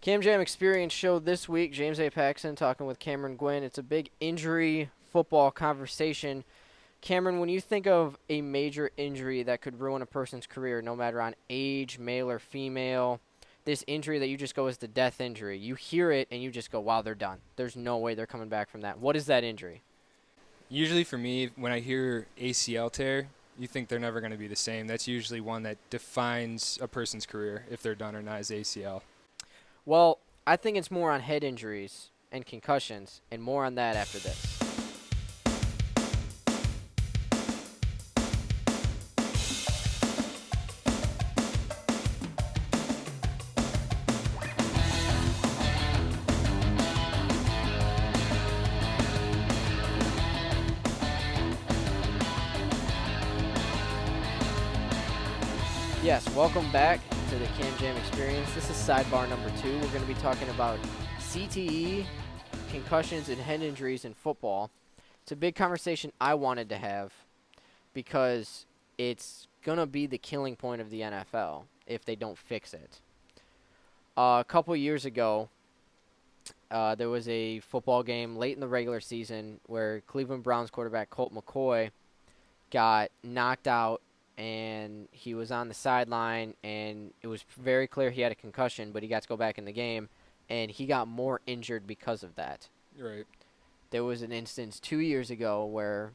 Cam Jam Experience Show this week. James A. Paxson talking with Cameron Gwynn. It's a big injury football conversation. Cameron, when you think of a major injury that could ruin a person's career, no matter on age, male or female, this injury that you just go is the death injury. You hear it and you just go, wow, they're done. There's no way they're coming back from that. What is that injury? Usually for me, when I hear ACL tear, you think they're never going to be the same. That's usually one that defines a person's career, if they're done or not, is ACL. Well, I think it's more on head injuries and concussions, and more on that after this. Yes, welcome back to the Cam Jam Experience. This is sidebar number 2. We're going to be talking about CTE, concussions, and head injuries in football. It's a big conversation I wanted to have because it's going to be the killing point of the NFL if they don't fix it. A couple years ago, there was a football game late in the regular season where Cleveland Browns quarterback Colt McCoy got knocked out, and he was on the sideline, and it was very clear he had a concussion, but he got to go back in the game, and he got more injured because of that. Right. There was an instance 2 years ago where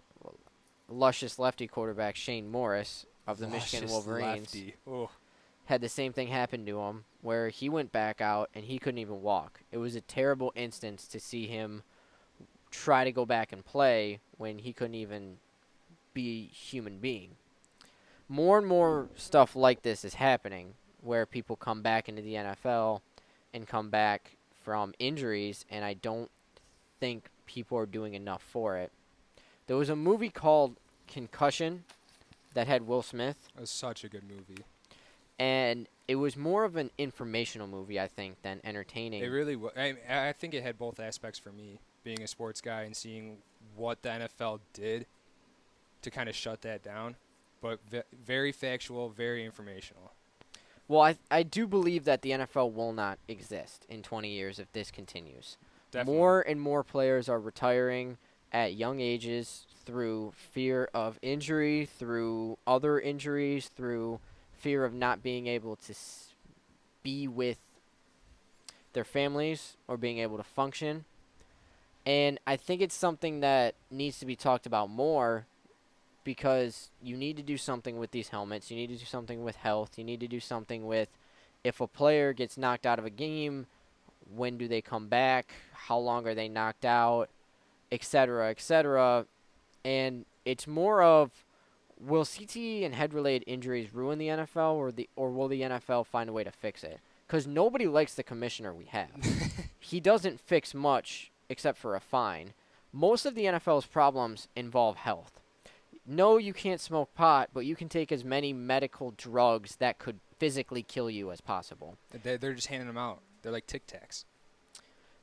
luscious lefty quarterback Shane Morris of the Michigan Wolverines had the same thing happen to him, where he went back out, and he couldn't even walk. It was a terrible instance to see him try to go back and play when he couldn't even be a human being. More and more stuff like this is happening where people come back into the NFL and come back from injuries, and I don't think people are doing enough for it. There was a movie called Concussion that had Will Smith. It was such a good movie. And it was more of an informational movie, I think, than entertaining. It really was. I think it had both aspects for me, being a sports guy and seeing what the NFL did to kind of shut that down. But very factual, very informational. Well, I do believe that the NFL will not exist in 20 years if this continues. Definitely. More and more players are retiring at young ages through fear of injury, through other injuries, through fear of not being able to be with their families or being able to function. And I think it's something that needs to be talked about more, because you need to do something with these helmets. You need to do something with health. You need to do something with, if a player gets knocked out of a game, when do they come back? How long are they knocked out? Et cetera, et cetera. And it's more of, will CTE and head-related injuries ruin the NFL, or will the NFL find a way to fix it? Because nobody likes the commissioner we have. He doesn't fix much except for a fine. Most of the NFL's problems involve health. No, you can't smoke pot, but you can take as many medical drugs that could physically kill you as possible. They're just handing them out. They're like Tic Tacs.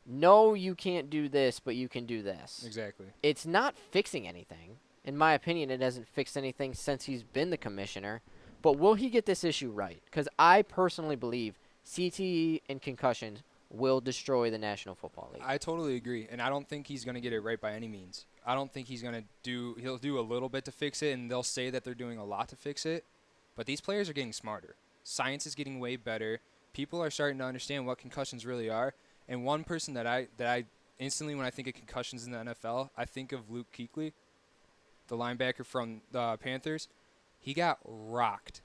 No, you can't do this, but you can do this. Exactly. It's not fixing anything. In my opinion, it hasn't fixed anything since he's been the commissioner. But will he get this issue right? Because I personally believe CTE and concussions will destroy the National Football League. I totally agree, and I don't think he's going to get it right by any means. I don't think he's going to he'll do a little bit to fix it, and they'll say that they're doing a lot to fix it. But these players are getting smarter. Science is getting way better. People are starting to understand what concussions really are. And one person that I instantly, when I think of concussions in the NFL, I think of Luke Kuechly, the linebacker from the Panthers. He got rocked.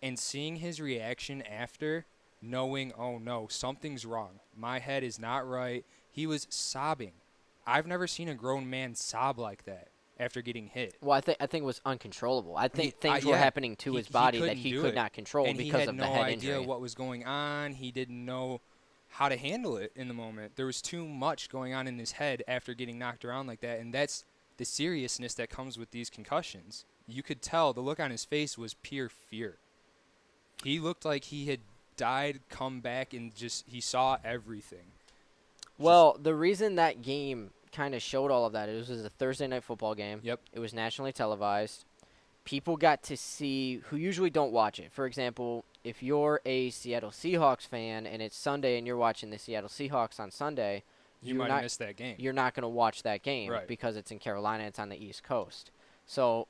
And seeing his reaction after, knowing, oh no, something's wrong. My head is not right. He was sobbing. I've never seen a grown man sob like that after getting hit. Well, I think it was uncontrollable. I think things were happening to his body that he could not control because of the head injury. And he had no idea what was going on. He didn't know how to handle it in the moment. There was too much going on in his head after getting knocked around like that, and that's the seriousness that comes with these concussions. You could tell the look on his face was pure fear. He looked like he had died, come back, and just he saw everything. Well, the reason that game kind of showed all of that, it was a Thursday night football game. Yep. It was nationally televised. People got to see, who usually don't watch it. For example, if you're a Seattle Seahawks fan and it's Sunday and you're watching the Seattle Seahawks on Sunday, You you're might have not missed that game. you're not going to watch that game Right. because it's in Carolina, it's on the East Coast. So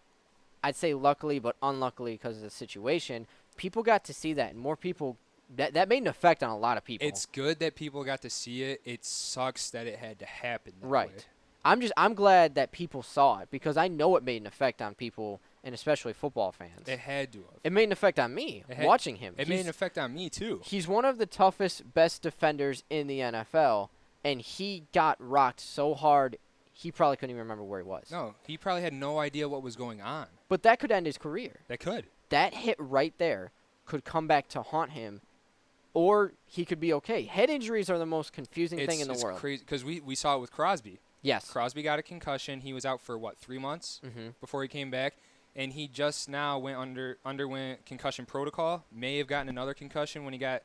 I'd say luckily, but unluckily because of the situation, people got to see that, and more people. That made an effect on a lot of people. It's good that people got to see it. It sucks that it had to happen that right. way. I'm glad that people saw it because I know it made an effect on people, and especially football fans. It had to have. It made an effect on me watching him. It made an effect on me too. He's one of the toughest, best defenders in the NFL, and he got rocked so hard, he probably couldn't even remember where he was. No, he probably had no idea what was going on. But that could end his career. That could. That hit right there could come back to haunt him, or he could be okay. Head injuries are the most confusing thing in the world. It's crazy because we saw it with Crosby. Yes. Crosby got a concussion. He was out for, 3 months before he came back. And he just now underwent concussion protocol. May have gotten another concussion when he got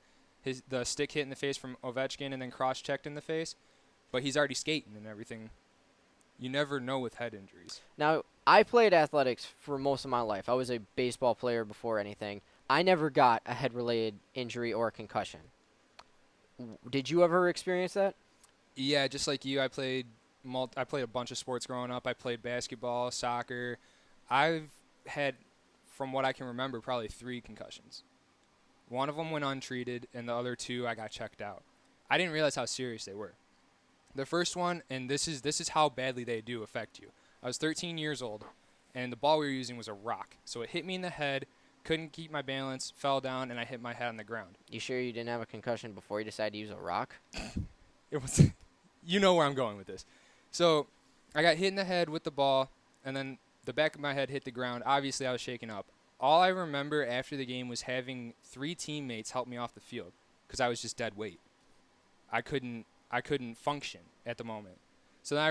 the stick hit in the face from Ovechkin and then cross-checked in the face. But he's already skating and everything. You never know with head injuries. Now, I played athletics for most of my life. I was a baseball player before anything. I never got a head-related injury or a concussion. Did you ever experience that? Yeah, just like you, I played a bunch of sports growing up. I played basketball, soccer. I've had, from what I can remember, probably 3 concussions. One of them went untreated, and the other 2 I got checked out. I didn't realize how serious they were. The first one, and this is how badly they do affect you. I was 13 years old, and the ball we were using was a rock. So it hit me in the head, couldn't keep my balance, fell down, and I hit my head on the ground. You sure you didn't have a concussion before you decided to use a rock? It was, you know where I'm going with this. So I got hit in the head with the ball, and then the back of my head hit the ground. Obviously, I was shaken up. All I remember after the game was having 3 teammates help me off the field because I was just dead weight. I couldn't function at the moment. So then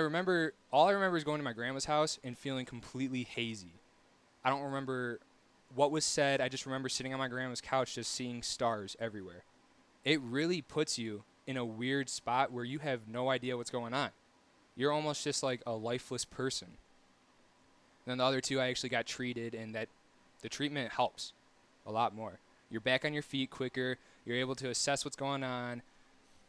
all I remember is going to my grandma's house and feeling completely hazy. I don't remember what was said. I just remember sitting on my grandma's couch just seeing stars everywhere. It really puts you in a weird spot where you have no idea what's going on. You're almost just like a lifeless person. And then the other 2, I actually got treated, and that the treatment helps a lot more. You're back on your feet quicker. You're able to assess what's going on.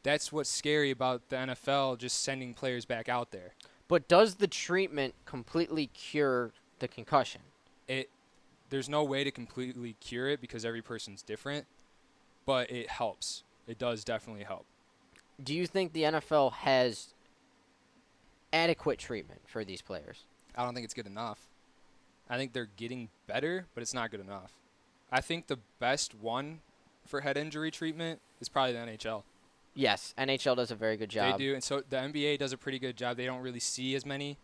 That's what's scary about the NFL just sending players back out there. But does the treatment completely cure the concussion? There's no way to completely cure it because every person's different, but it helps. It does definitely help. Do you think the NFL has adequate treatment for these players? I don't think it's good enough. I think they're getting better, but it's not good enough. I think the best one for head injury treatment is probably the NHL. Yes, NHL does a very good job. They do, and so the NBA does a pretty good job. They don't really see as many,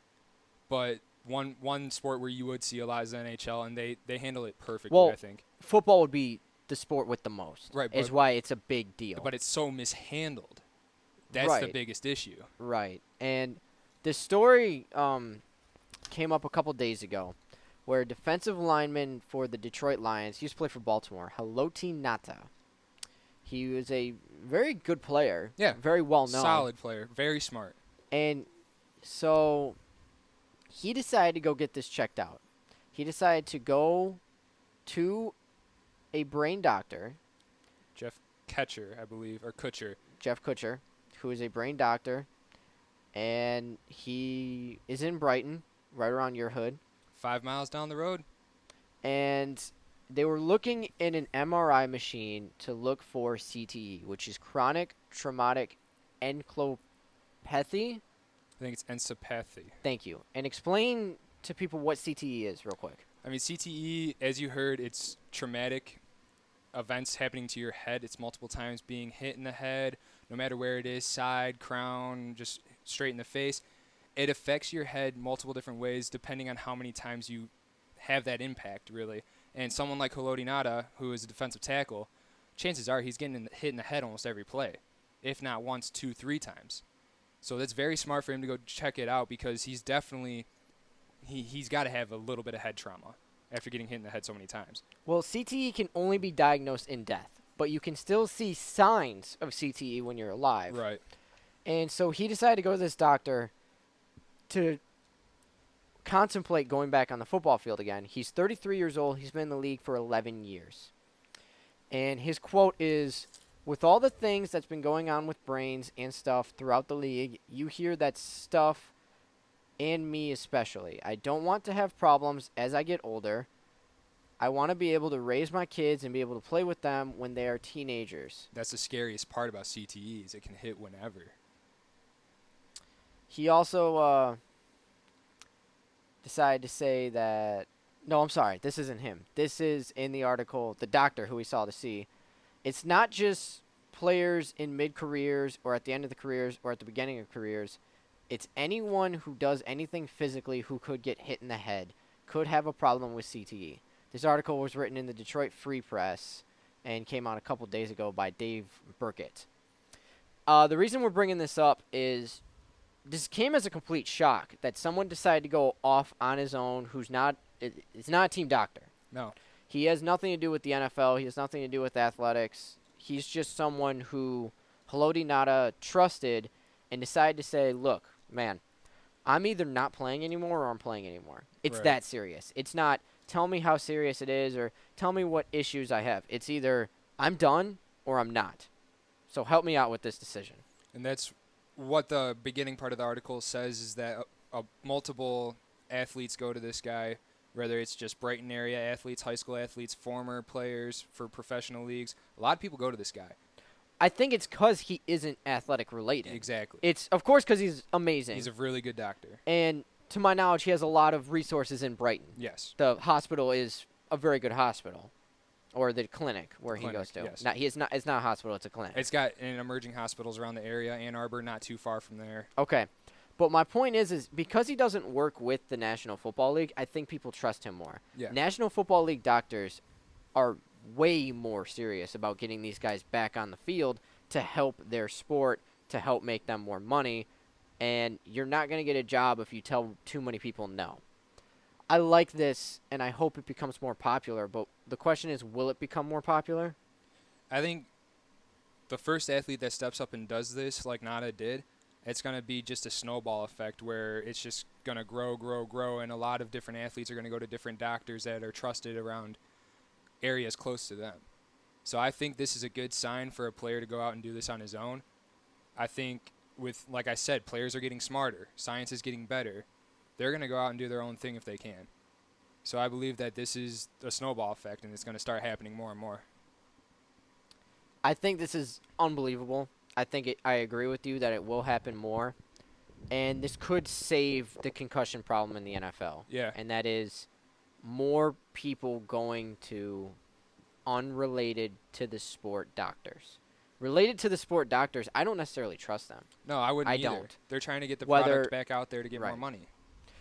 but one sport where you would see a lot is the NHL, and they handle it perfectly, well, I think. Football would be the sport with the most. Right, is why it's a big deal. But it's so mishandled. That's right. the biggest issue. Right. And the story came up a couple days ago where a defensive lineman for the Detroit Lions, he used to play for Baltimore, Haloti Ngata. He was a very good player. Yeah. Very well known. Solid player. Very smart. And so he decided to go get this checked out. He decided to go to a brain doctor. Jeff Kutcher, I believe, or Kutcher. Jeff Kutcher, who is a brain doctor. And he is in Brighton, right around your hood. 5 miles down the road. And they were looking in an MRI machine to look for CTE, which is chronic traumatic encephalopathy. I think it's encephalopathy. Thank you. And explain to people what CTE is real quick. I mean, CTE, as you heard, it's traumatic events happening to your head. It's multiple times being hit in the head, no matter where it is, side, crown, just straight in the face. It affects your head multiple different ways depending on how many times you have that impact, really. And someone like Haloti Ngata, who is a defensive tackle, chances are he's getting hit in the head almost every play, if not once, 2, 3 times. So that's very smart for him to go check it out because he's definitely he's got to have a little bit of head trauma after getting hit in the head so many times. Well, CTE can only be diagnosed in death, but you can still see signs of CTE when you're alive. Right. And so he decided to go to this doctor to contemplate going back on the football field again. He's 33 years old. He's been in the league for 11 years. And his quote is, "With all the things that's been going on with brains and stuff throughout the league, you hear that stuff, and me especially. I don't want to have problems as I get older. I want to be able to raise my kids and be able to play with them when they are teenagers." That's the scariest part about CTEs. It can hit whenever. He also decided to say that. No, I'm sorry. This isn't him. This is in the article, the doctor who we saw to see. It's not just players in mid careers or at the end of the careers or at the beginning of careers. It's anyone who does anything physically who could get hit in the head, could have a problem with CTE. This article was written in the Detroit Free Press and came out a couple days ago by Dave Burkett. The reason we're bringing this up is this came as a complete shock that someone decided to go off on his own who's not it's not a team doctor. No. He has nothing to do with the NFL. He has nothing to do with athletics. He's just someone who Haloti Ngata trusted and decided to say, "Look, man, I'm either not playing anymore or I'm playing anymore." It's Right. that serious. It's not tell me how serious it is or tell me what issues I have. It's either I'm done or I'm not. So help me out with this decision. And that's what the beginning part of the article says is that multiple athletes go to this guy, whether it's just Brighton area athletes, high school athletes, former players for professional leagues. A lot of people go to this guy. I think it's because he isn't athletic related. Exactly. It's, of course, because he's amazing. He's a really good doctor. And to my knowledge, he has a lot of resources in Brighton. Yes. The hospital is a very good hospital. Or the clinic where he Clinic, goes to. yes. It's not a hospital, it's a clinic. It's got emerging hospitals around the area. Ann Arbor, not too far from there. Okay. But my point is because he doesn't work with the National Football League, I think people trust him more. Yeah. National Football League doctors are way more serious about getting these guys back on the field to help their sport, to help make them more money, and you're not going to get a job if you tell too many people no. I like this, and I hope it becomes more popular, but the question is, will it become more popular? I think the first athlete that steps up and does this, like Ngata did, it's going to be just a snowball effect where it's just going to grow, and a lot of different athletes are going to go to different doctors that are trusted around areas close to them. So I think this is a good sign for a player to go out and do this on his own. I think with, like I said, players are getting smarter. Science is getting better. They're going to go out and do their own thing if they can. So I believe that this is a snowball effect, and it's going to start happening more and more. I think this is unbelievable. I agree with you that it will happen more. And this could save the concussion problem in the NFL. Yeah. And that is more people going to unrelated to the sport doctors. Related to the sport doctors, I don't necessarily trust them. No, I wouldn't either. don't. They're trying to get the Whether- product back out there to get more right. money.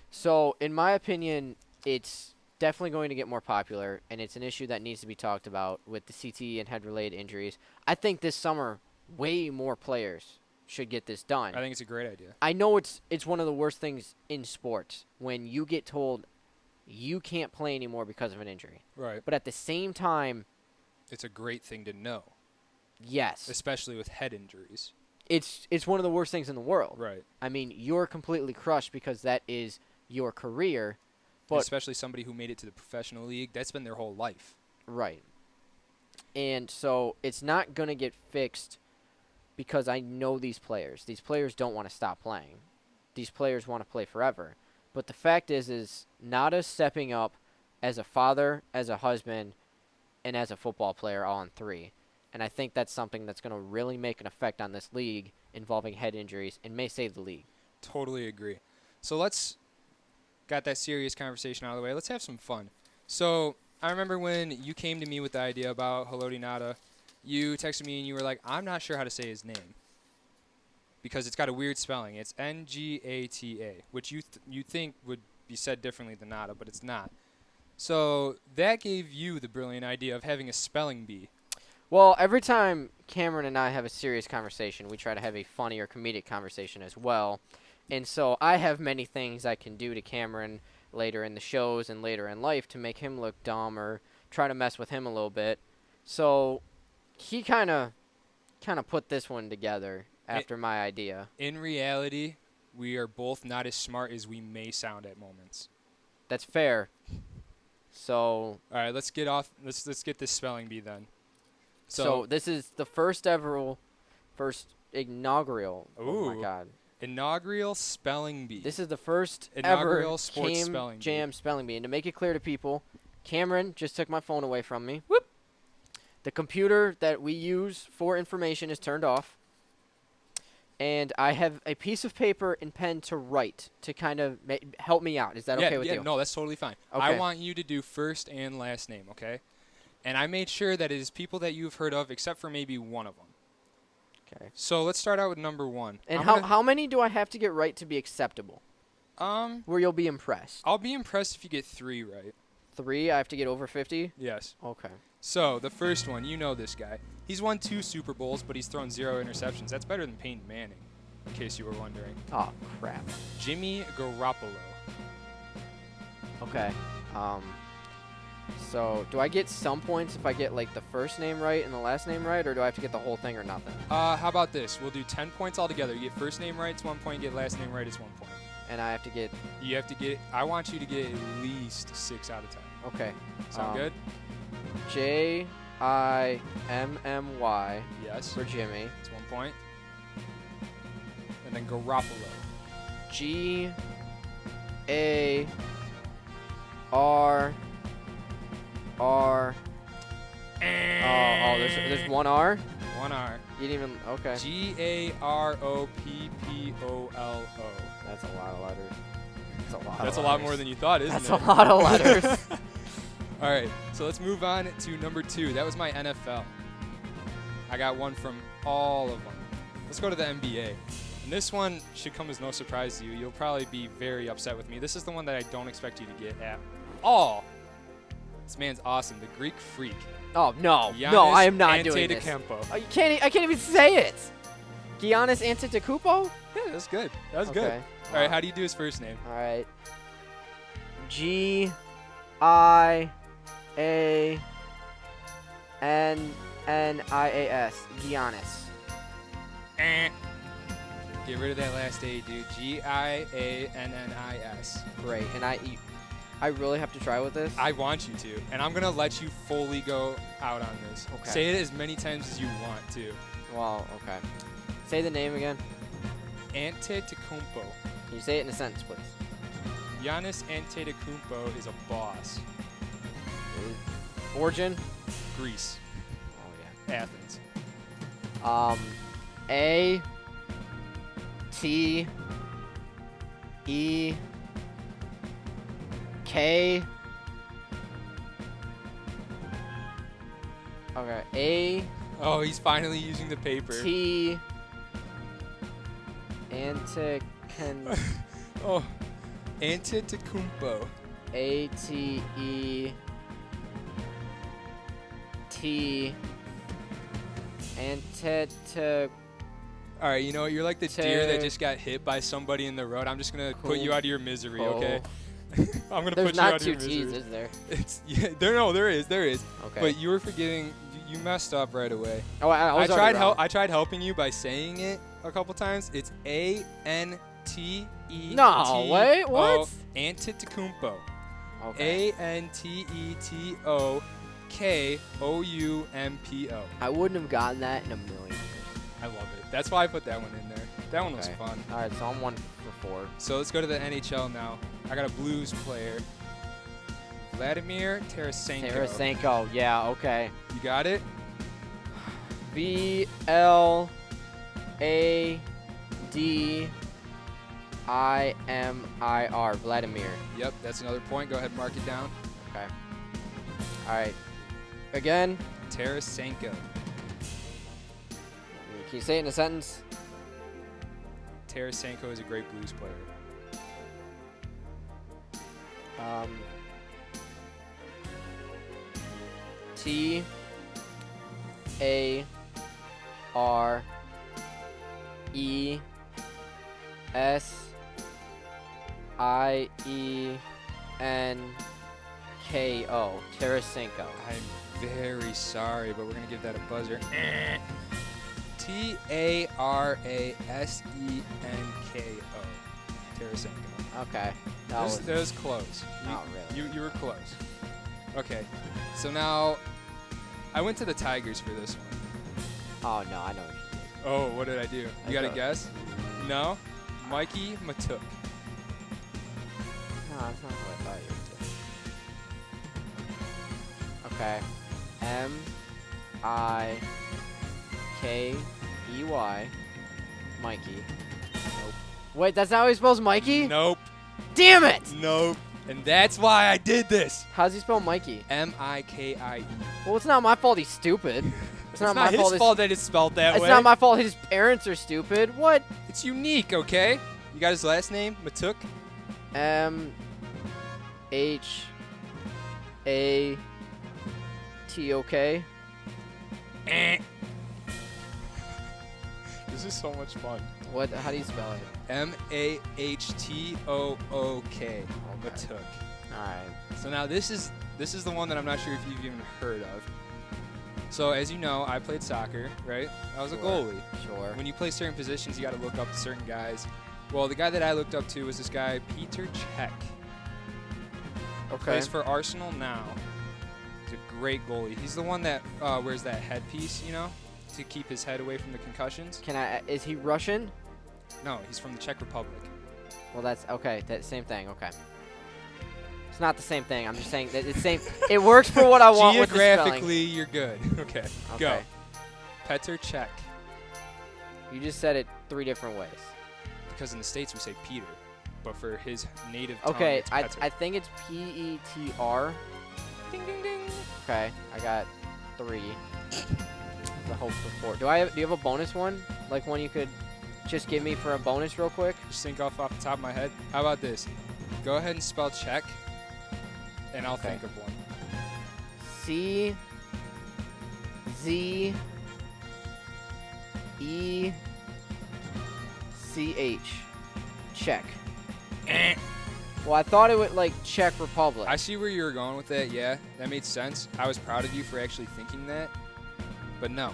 So, in my opinion, it's definitely going to get more popular, and it's an issue that needs to be talked about with the CTE and head-related injuries. I think this summer, way more players should get this done. I think it's a great idea. I know it's one of the worst things in sports when you get told you can't play anymore because of an injury. Right. But at the same time, It's a great thing to know, yes, especially with head injuries. it's one of the worst things in the world. Right. I mean, you're completely crushed because that is your career. But Especially somebody who made it to the professional league. That's been their whole life. right. And so it's not going to get fixed because I know these players. These players don't want to stop playing. These players want to play forever. But the fact is Ngata stepping up as a father, as a husband, and as a football player all in three. And I think that's something that's going to really make an effect on this league involving head injuries and may save the league. Totally agree. So let's got that serious conversation out of the way. Let's have some fun. So I remember when you came to me with the idea about Haloti Ngata, you texted me and you were like, I'm not sure how to say his name because it's got a weird spelling. It's Ngata, which you think would be said differently than Ngata, but it's not. So that gave you the brilliant idea of having a spelling bee. Well, every time Cameron and I have a serious conversation, we try to have a funny or comedic conversation as well. And so I have many things I can do to Cameron later in the shows and later in life to make him look dumb or try to mess with him a little bit. So he kind of put this one together after my idea. In reality, we are both not as smart as we may sound at moments. That's fair. So All right, let's get off. Let's get this spelling bee then. So this is the first inaugural. Oh my Ooh. God. Inaugural spelling bee. This is the first Inaugural ever sports Cam spelling bee. Jam spelling bee. And to make it clear to people, Cameron just took my phone away from me. Whoop. The computer that we use for information is turned off. And I have a piece of paper and pen to write to kind of help me out. Is that okay with you? No, that's totally fine. Okay. I want you to do first and last name, okay? And I made sure that it is people that you've heard of, except for maybe one of them. Okay. So let's start out with number 1. And how many do I have to get right to be acceptable? Where you'll be impressed? I'll be impressed if you get 3 right. 3? I have to get over 50? Yes. Okay. So the first one, you know this guy. He's won 2 Super Bowls, but he's thrown 0 interceptions. That's better than Peyton Manning, in case you were wondering. Oh, crap. Jimmy Garoppolo. Okay. So do I get some points if I get like the first name right and the last name right, or do I have to get the whole thing or nothing? How about this? We'll do 10 points altogether. You get first name right, it's 1 point. You get last name right, it's 1 point. And I have to get... You have to get... I want you to get at least 6 out of 10. Okay. Sound good? Jimmy. Yes. For Jimmy. It's 1 point. And then Garoppolo. G-A-R... there's 1 R? 1 R. You didn't even... Okay. Garoppolo. That's a lot of letters. That's a lot more than you thought, isn't it? That's a lot of letters. All right, so let's move on to number 2. That was my NFL. I got one from all of them. Let's go to the NBA. And this one should come as no surprise to you. You'll probably be very upset with me. This is the one that I don't expect you to get at all. This man's awesome. The Greek Freak. Oh, no. Giannis No, I am not doing this. Antetokounmpo. Oh, I can't even say it. Giannis Antetokounmpo? Yeah, that's good. That's good. Okay. All right, how do you do his first name? All right. Giannis. Giannis. Get rid of that last A, dude. Giannis. Great. And I really have to try with this? I want you to, and I'm going to let you fully go out on this. Okay. Say it as many times as you want to. Well, okay. Say the name again. Antetokounmpo. Can you say it in a sentence, please? Giannis Antetokounmpo is a boss. Origin? Greece. Oh, yeah. Athens. A T E K. Okay. A Oh, he's finally using the paper. T Oh, Antetokounmpo. A T E T All right, you know what? You're like the deer that just got hit by somebody in the road. I'm just gonna put you out of your misery, okay? I'm gonna put you out of your misery. There's not 2 T's, is there? It's there is. Okay. But you were forgetting. You messed up right away. Oh, I tried helping you by saying it a couple times. It's Antetokounmpo. No, wait, what? Antetokounmpo. Okay. Antetokounmpo. I wouldn't have gotten that in a million years. I love it. That's why I put that one in there. That one was fun. All right, so I'm 1 for 4. So let's go to the NHL now. I got a Blues player. Vladimir Tarasenko. Yeah, okay. You got it? VLADIMIR. Vladimir. Yep, that's another point. Go ahead and mark it down. Okay. All right. Again. Tarasenko. Can you say it in a sentence? Tarasenko is a great Blues player. TARASENKO. Tarasenko. I'm very sorry, but we're going to give that a buzzer. Tarasenko. Tarasenko. Okay. That was close. Not really. You were close. Okay. So now I went to the Tigers for this one. Oh, no, I know what you did. Oh, what did I do? You got to thought- guess? No? Mikey Matuk. No, that's not what I thought you would do. Okay. M-I-K-E-Y. Mikey. Nope. Wait, that's not how he spells Mikey? Nope. Damn it! Nope. And that's why I did this. How's he spell Mikey? M-I-K-I-E. Well, it's not my fault he's stupid. It's not my his fault. fault that it's spelled that It's way. not my fault his parents are stupid. What? It's unique, okay? You got his last name? Matuk? M-H-A-T-O-K. This is so much fun. What? How do you spell it? M-A-H-T-O-O-K. Matuk. All right. So now this is the one that I'm not sure if you've even heard of. So as you know, I played soccer, right? I was a goalie. Sure. When you play certain positions, you got to look up to certain guys. Well, the guy that I looked up to was this guy, Peter Cech. Okay. Plays for Arsenal now. He's a great goalie. He's the one that wears that headpiece, you know, to keep his head away from the concussions. Is he Russian? No, he's from the Czech Republic. Well, that's okay. That same thing. Okay. It's not the same thing. I'm just saying that it's same. It works for what I want with the spelling. Geographically, you're good. Okay. Go. Okay. Petr Cech. You just said it 3 different ways. Because in the States we say Peter, but for his native tongue, Okay, it's I Petr. think it's P-E-T-R. Ding, ding, ding. Okay, I got 3. The hope for 4. Do you have a bonus one? Like one you could just give me for a bonus real quick? Just think off the top of my head. How about this? Go ahead and spell Czech, and I'll Okay. think of one. C Z E C-H. Czech. Well, I thought it would like Czech Republic. I see where you were going with that. Yeah, that made sense. I was proud of you for actually thinking that. But no.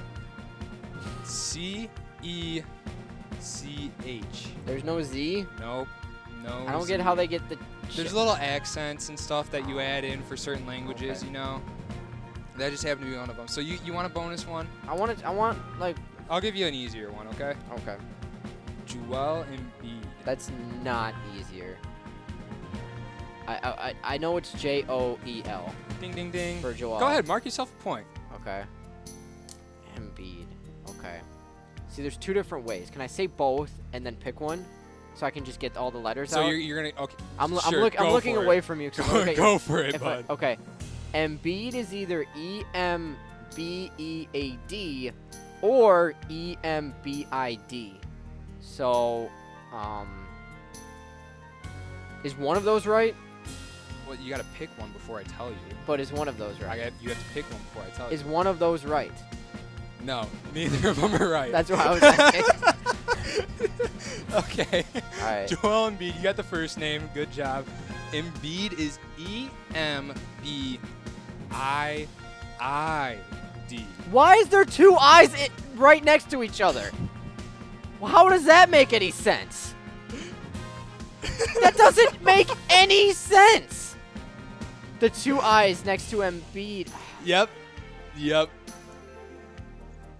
C-E-C-H. There's no Z. Nope. No. I don't Z. get how they get the. There's little accents and stuff that you add in for certain languages, Okay. you know. That just happened to be one of them. So you want a bonus one? I want like. I'll give you an easier one, okay? Okay. Joel Embiid. That's not easier. I know it's J-O-E-L Ding, ding, ding. for Joel. Go ahead, mark yourself a point. Okay. Embiid. Okay. See, there's 2 different ways. Can I say both and then pick one, so I can just get all the letters So out? you're gonna okay. I'm sure, looking go for away it. from you. 'Cause I'm looking at Go for it, if bud. okay. Embiid is either E-M-B-E-A-D or E-M-B-I-D. So, is one of those right? Well, you gotta pick one before I tell you. But is one of those right? You have to pick one before I tell Is you. one of those right? No, neither of them are right. That's what I was asking. Okay. All right. Joel Embiid, you got the first name. Good job. Embiid is E-M-B-I-I-D. Why is there 2 I's right next to each other? Well, how does that make any sense? That doesn't make any sense. The 2 I's next to Embiid. Yep.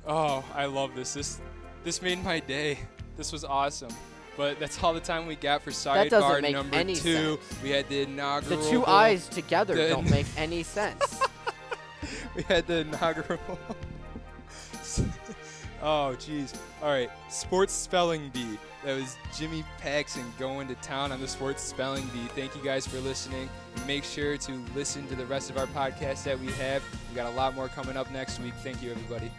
Oh, I love this. This made my day. This was awesome. But that's all the time we got for That doesn't sidebar make number any 2. sense. We had the inaugural. The 2 I's together the- don't make any sense. We had the inaugural. Oh, jeez. All right. Sports spelling bee. That was Jimmy Paxson going to town on the sports spelling bee. Thank you guys for listening. Make sure to listen to the rest of our podcasts that we have. We got a lot more coming up next week. Thank you, everybody.